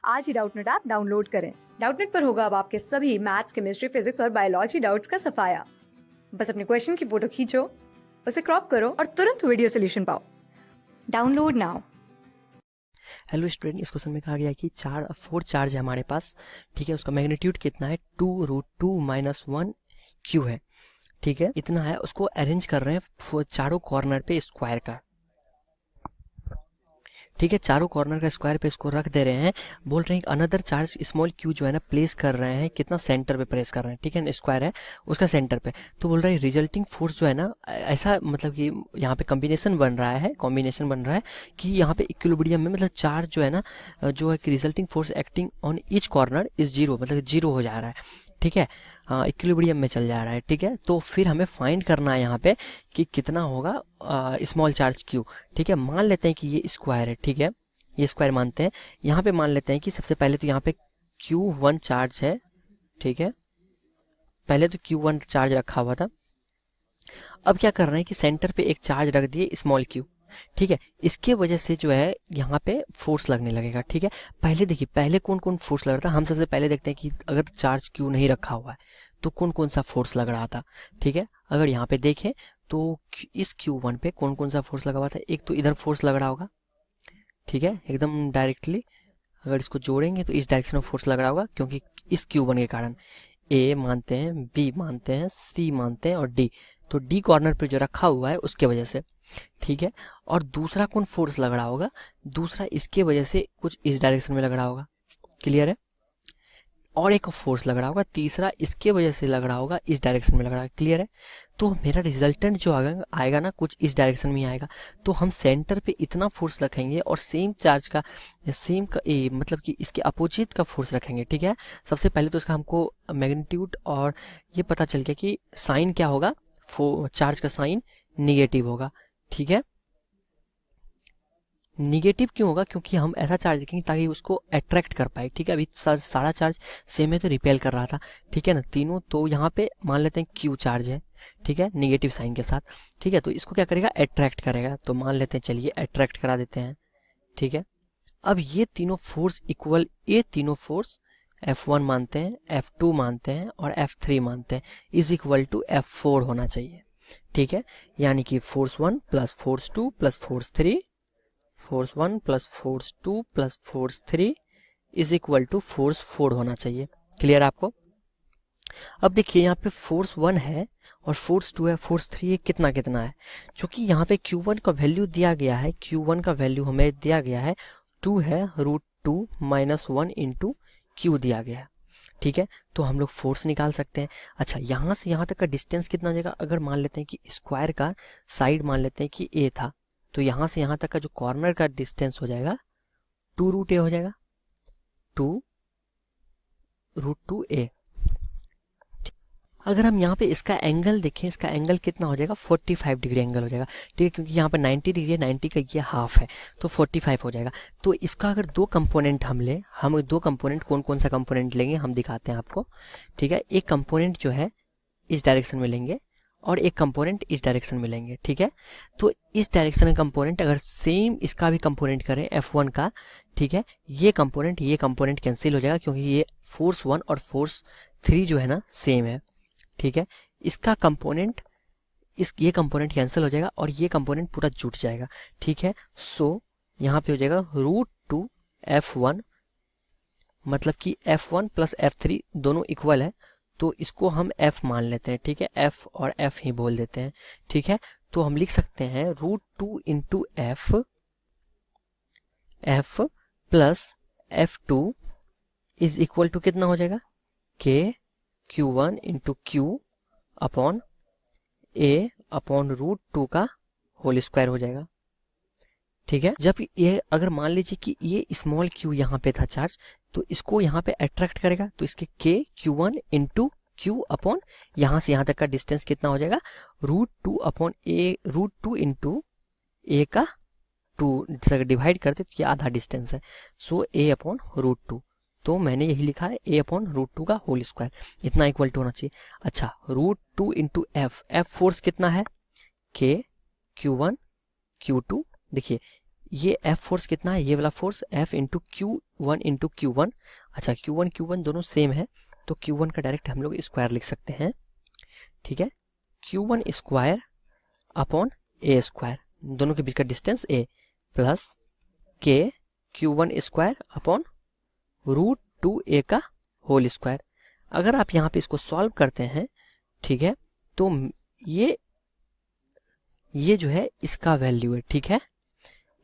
आज ही Doubtnut app download करें। Doubtnut पर होगा अब आपके सभी मैथ्स, केमिस्ट्री, फिजिक्स और बायोलॉजी डाउट्स का सफाया। बस अपने क्वेश्चन की फोटो खींचो, उसे क्रॉप करो और तुरंत वीडियो सोल्यूशन पाओ। Download now. हेलो स्टूडेंट, इस क्वेश्चन में कहा गया है कि 4 चार्ज है हमारे पास। ठीक है, उसका मैग्नीट्यूड कितना है 2√2 - 1 क्यू है। ठीक है, इतना है। उसको अरेंज कर रहे हैं चारों कॉर्नर पे स्क्वायर का। ठीक है, चारों कॉर्नर का स्क्वायर पे इसको रख दे रहे हैं। बोल रहे हैं अनदर चार्ज स्मॉल क्यू जो है ना प्लेस कर रहे हैं, कितना सेंटर पे प्रेस कर रहे हैं। ठीक है, स्क्वायर है उसका सेंटर पे। तो बोल रहे हैं रिजल्टिंग फोर्स जो है ना, ऐसा मतलब कि यहाँ पे कॉम्बिनेशन बन रहा है कि यहाँ पे इक्विलिब्रियम में मतलब चार्ज जो है ना, जो है कि resulting force acting on each corner is zero, मतलब जीरो हो जा रहा है। ठीक है, हाँ इक्विलिब्रियम में चल जा रहा है। ठीक है, तो फिर हमें फाइंड करना है यहाँ पे कि कितना होगा स्मॉल चार्ज क्यू। ठीक है, मान लेते हैं कि ये स्क्वायर है। ठीक है, ये स्क्वायर मानते हैं। यहाँ पे मान लेते हैं कि सबसे पहले तो यहाँ पे Q1 चार्ज है। ठीक है, पहले तो Q1 चार्ज रखा हुआ था। अब क्या कर रहे हैं कि सेंटर पे एक चार्ज रख दिए स्मॉल क्यू। ठीक है, इसके वजह से जो है यहाँ पे फोर्स लगने लगेगा। ठीक है, पहले देखिए पहले कौन कौन फोर्स लग रहा था। हम सबसे पहले देखते हैं कि अगर चार्ज क्यू नहीं रखा हुआ है तो कौन कौन सा फोर्स लग रहा था। ठीक है, अगर यहाँ पे देखें तो इस Q1 पे कौन कौन सा फोर्स लगा हुआ था। एक तो इधर फोर्स लग रहा होगा। ठीक है, एकदम डायरेक्टली अगर इसको जोड़ेंगे तो इस डायरेक्शन में फोर्स लग रहा होगा, क्योंकि इस Q1 के कारण ए मानते हैं, बी मानते हैं, सी मानते हैं और डी। तो डी कॉर्नर पे जो रखा हुआ है उसके वजह से। ठीक है, और दूसरा कौन फोर्स लग रहा होगा, दूसरा इसके वजह से कुछ इस डायरेक्शन में लग रहा होगा। क्लियर है, और एक फोर्स लग रहा होगा, तीसरा इसके वजह से लग रहा होगा, इस डायरेक्शन में लग रहा है। क्लियर है, तो मेरा रिजल्टेंट जो आएगा ना कुछ इस डायरेक्शन में ही आएगा। तो हम सेंटर पे इतना फोर्स रखेंगे और सेम चार्ज का मतलब कि इसके अपोजिट का फोर्स रखेंगे। ठीक है, सबसे पहले तो इसका हमको मैग्नीट्यूड और ये पता चल गया कि साइन क्या होगा, चार्ज का साइन निगेटिव होगा। ठीक है, निगेटिव क्यों होगा, क्योंकि हम ऐसा चार्ज रखेंगे ताकि उसको अट्रैक्ट कर पाए। ठीक है, अभी सारा चार्ज सेम है तो रिपेल कर रहा था। ठीक है ना, तीनों। तो यहाँ पे मान लेते हैं क्यू चार्ज है। ठीक है, निगेटिव साइन के साथ। ठीक है, तो इसको क्या करेगा, अट्रैक्ट करेगा। तो मान लेते हैं, चलिए अट्रैक्ट करा देते हैं। ठीक है, अब ये तीनों फोर्स इक्वल, ये तीनों फोर्स F1 मानते हैं, F2 मानते हैं और F3 मानते हैं, इज इक्वल टू F4 होना चाहिए। ठीक है, यानी कि force 1 plus force 2 plus force 3, force 1 plus force 2 plus force 3 is equal to force 4 होना चाहिए। क्लियर आपको। अब देखिए यहाँ पे फोर्स 1 है और फोर्स 2 है, फोर्स 3 है, कितना कितना है। क्योंकि यहाँ पे Q1 का वैल्यू दिया गया है, Q1 का वैल्यू हमें दिया गया है 2 है, √2 - 1 इंटू क्यू दिया गया है। ठीक है, तो हम लोग फोर्स निकाल सकते हैं। अच्छा, यहाँ से यहाँ तक का डिस्टेंस कितना हो जाएगा, अगर मान लेते हैं कि स्क्वायर का साइड मान लेते हैं कि ए था, तो यहाँ से यहाँ तक का जो कॉर्नर का डिस्टेंस हो जाएगा 2√a हो जाएगा, 2√2a। अगर हम यहाँ पे इसका एंगल देखें, इसका एंगल कितना हो जाएगा, 45 डिग्री एंगल हो जाएगा। ठीक है, क्योंकि यहाँ पे 90 डिग्री है, 90 का ये हाफ है, तो 45 हो जाएगा। तो इसका अगर दो कंपोनेंट हम दो कंपोनेंट कौन कौन सा कंपोनेंट लेंगे हम दिखाते हैं आपको। ठीक है, एक कंपोनेंट जो है इस डायरेक्शन में लेंगे और एक कंपोनेंट इस डायरेक्शन में लेंगे। ठीक है, तो इस डायरेक्शन का कंपोनेंट अगर सेम इसका भी कंपोनेंट करें F1 का, ठीक है, ये कंपोनेंट कैंसिल हो जाएगा, क्योंकि ये फोर्स 1 और फोर्स 3 जो है ना सेम है। ठीक है, इसका कंपोनेंट ये कंपोनेंट कैंसिल हो जाएगा और ये कंपोनेंट पूरा जुट जाएगा। ठीक है, सो यहाँ पे हो जाएगा √2 F1, मतलब कि F1 प्लस F3 दोनों इक्वल है, तो इसको हम F मान लेते हैं। ठीक है, F और F ही बोल देते हैं। ठीक है, तो हम लिख सकते हैं √2 into F plus F2 is equal to कितना हो जाएगा, Q1 into Q upon A upon √2 का होल स्क्वायर हो जाएगा। ठीक है, जब ये अगर मान लीजिए कि ये स्मॉल क्यू यहाँ पे था चार्ज, तो इसको यहाँ पे अट्रैक्ट करेगा, तो इसके Q1 इंटू क्यू अपॉन यहाँ से यहाँ तक का डिस्टेंस कितना हो जाएगा, √2 अपॉन ए, √2 इंटू ए का 2 डिवाइड करते तो ये आधा डिस्टेंस है, सो ए अपॉन √2। तो मैंने यही लिखा है a अपॉन √2 का होल स्क्वायर, इतना इक्वल टू होना चाहिए। अच्छा, √2 इंटू एफ फोर्स कितना है, Q1 Q2। देखिए ये F फोर्स कितना है, ये वाला फोर्स F इंटू Q1 अच्छा Q1 दोनों सेम है, तो Q1 का डायरेक्ट हम लोग स्क्वायर लिख सकते हैं, ठीक है। Q1 square upon A square, दोनों के बीच का distance A, plus K Q1 square upon √2A का होल स्क्वायर। अगर आप यहाँ पे इसको सॉल्व करते हैं, ठीक है, तो ये जो है इसका वैल्यू है, ठीक है,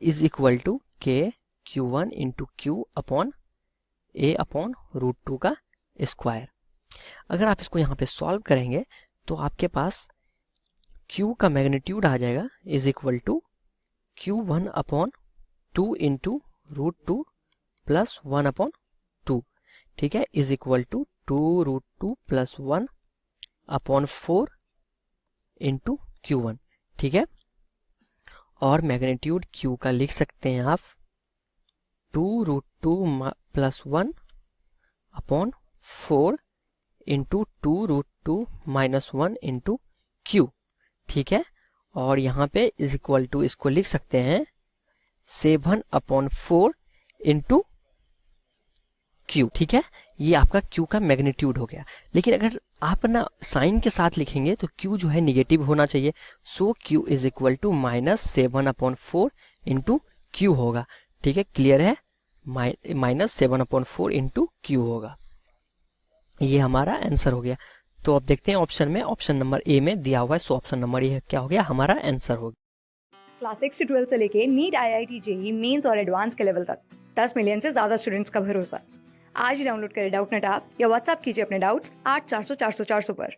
is equal to K Q1 into Q upon A upon √2 का स्क्वायर। अगर आप इसको यहाँ पे सॉल्व करेंगे तो आपके पास Q का मैग्नीट्यूड आ जाएगा is equal to Q1 upon 2 into √2 plus 1 upon 2, ठीक है, is equal to 2√2 plus 1 upon 4 into Q1, ठीक है। और मैग्नीट्यूड Q का लिख सकते हैं आप 2√2 plus 1 upon 4 into 2√2 minus 1 into Q, ठीक है। और यहाँ पे इज इक्वल टू इसको लिख सकते हैं 7 अपॉन 4 इंटू Q, ठीक है। ये आपका Q का मैग्नीट्यूड हो गया। लेकिन अगर आप ना साइन के साथ लिखेंगे तो Q जो है निगेटिव होना चाहिए, so Q is equal to -7 upon 4 into Q होगा, ठीक है, क्लियर है, -7 अपॉन 4 इंटू Q होगा। ये हमारा आंसर हो गया। तो अब देखते हैं ऑप्शन में, ऑप्शन नंबर ए में दिया हुआ है, सो ऑप्शन नंबर ए क्या हो गया, हमारा आंसर हो गया। क्लास 6 से 12 से लेके नीट, IIT, JEE मेंस और एडवांस के लेवल तक 10 मिलियन से ज्यादा स्टूडेंट्स का भरोसा। आज ही डाउनलोड करें डाउटनेट ऐप या व्हाट्सएप कीजिए अपने डाउट्स 8400 400 400 पर।